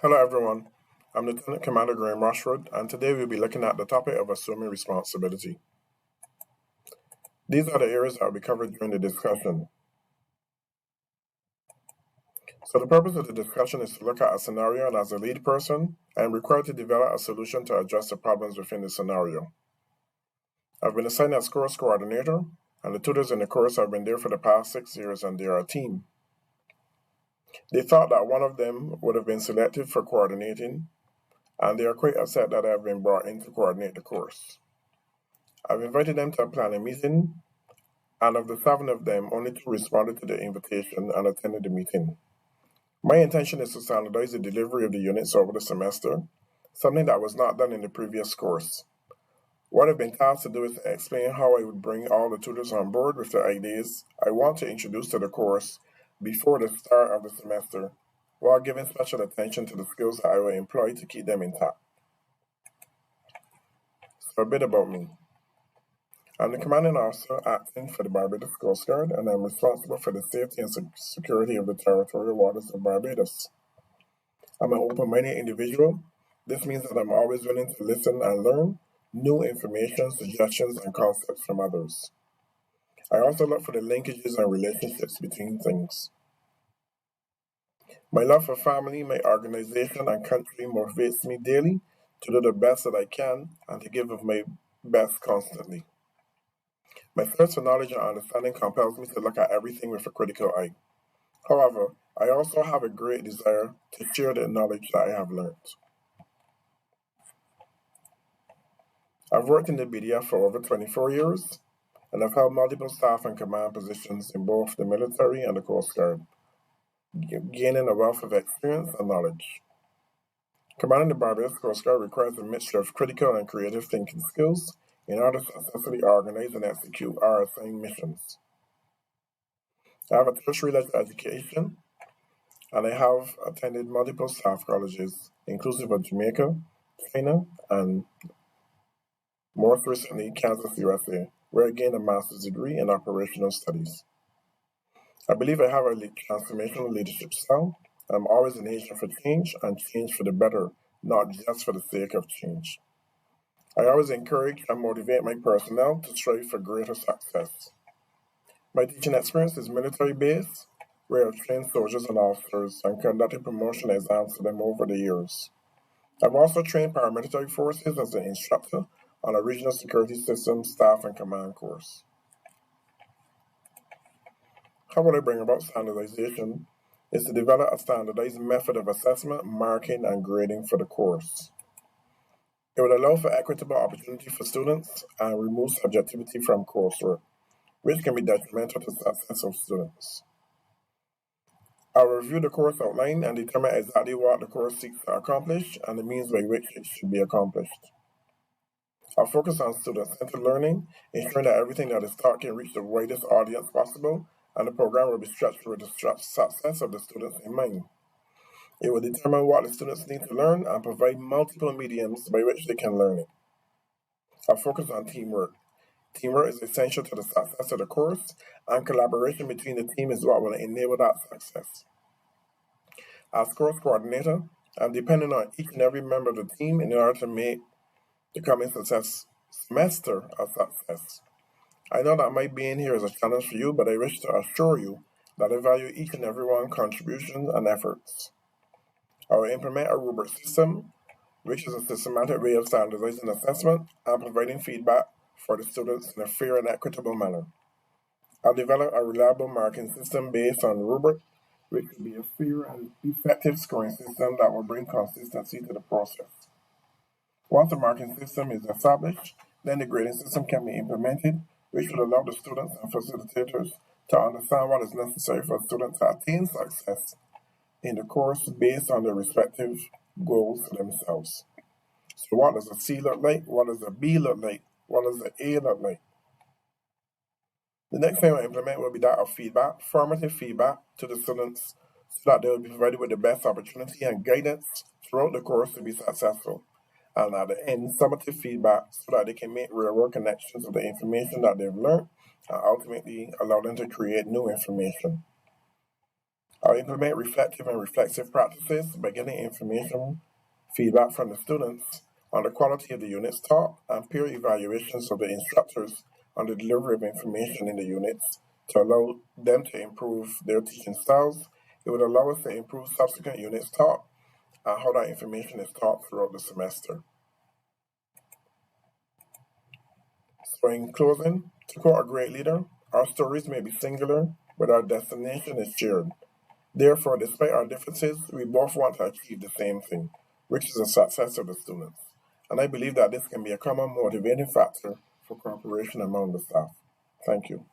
Hello everyone, I'm Lieutenant Commander Graham Rushford, and today we'll be looking at the topic of assuming responsibility. These are the areas that will be covered during the discussion. So the purpose of the discussion is to look at a scenario, and as a lead person, I am required to develop a solution to address the problems within the scenario. I've been assigned as course coordinator, and the tutors in the course have been there for the past 6 years, and they are a team. They thought that one of them would have been selected for coordinating, and they are quite upset that I have been brought in to coordinate the course. I've invited them to a planning meeting, and of the 7 of them, only 2 responded to the invitation and attended the meeting. My intention is to standardize the delivery of the units over the semester, something that was not done in the previous course. What I've been tasked to do is to explain how I would bring all the tutors on board with the ideas I want to introduce to the course before the start of the semester, while giving special attention to the skills that I will employ to keep them intact. So a bit about me. I'm the commanding officer acting for the Barbados Coast Guard, and I'm responsible for the safety and security of the territorial waters of Barbados. I'm an open-minded individual. This means that I'm always willing to listen and learn new information, suggestions, and concepts from others. I also look for the linkages and relationships between things. My love for family, my organization, and country motivates me daily to do the best that I can and to give of my best constantly. My thirst for knowledge and understanding compels me to look at everything with a critical eye. However, I also have a great desire to share the knowledge that I have learned. I've worked in the BDF for over 24 years, and I've held multiple staff and command positions in both the military and the Coast Guard, gaining a wealth of experience and knowledge. Commanding the Barbados Coast Guard requires a mixture of critical and creative thinking skills in order to successfully organize and execute our assigned missions. I have a tertiary level education, and I have attended multiple staff colleges, inclusive of Jamaica, China, and most recently Kansas, USA, where I gained a master's degree in operational studies. I believe I have a transformational leadership style. I'm always an agent for change and change for the better, not just for the sake of change. I always encourage and motivate my personnel to strive for greater success. My teaching experience is military-based, where I've trained soldiers and officers and conducted promotion exams for them over the years. I've also trained paramilitary forces as an instructor on a regional security systems, staff, and command course. How would I bring about standardization? Is to develop a standardized method of assessment, marking, and grading for the course. It would allow for equitable opportunity for students and remove subjectivity from coursework, which can be detrimental to the success of students. I'll review the course outline and determine exactly what the course seeks to accomplish and the means by which it should be accomplished. I'll focus on student-centered learning, ensuring that everything that is taught can reach the widest audience possible, and the program will be structured with the success of the students in mind. It will determine what the students need to learn and provide multiple mediums by which they can learn it. I'll focus on teamwork. Teamwork is essential to the success of the course, and collaboration between the team is what will enable that success. As course coordinator, I'm dependent on each and every member of the team in order to make the coming semester a success. I know that my being here is a challenge for you, but I wish to assure you that I value each and every one's contributions and efforts. I will implement a rubric system, which is a systematic way of standardizing assessment and providing feedback for the students in a fair and equitable manner. I'll develop a reliable marking system based on rubric, which will be a fair and effective scoring system that will bring consistency to the process. Once the marking system is established, then the grading system can be implemented, which will allow the students and facilitators to understand what is necessary for students to attain success in the course based on their respective goals for themselves. So what does a C look like? What does a B look like? What does the A look like? The next thing I'll implement will be that of feedback, formative feedback to the students so that they will be provided with the best opportunity and guidance throughout the course to be successful. And at the end, summative feedback so that they can make real-world connections of the information that they've learned and ultimately allow them to create new information. I'll implement reflective and reflexive practices by getting information, feedback from the students on the quality of the units taught, and peer evaluations of the instructors on the delivery of information in the units to allow them to improve their teaching styles. It would allow us to improve subsequent units taught and how that information is taught throughout the semester. So in closing, to quote a great leader, our stories may be singular, but our destination is shared. Therefore, despite our differences, we both want to achieve the same thing, which is the success of the students. And I believe that this can be a common motivating factor for cooperation among the staff. Thank you.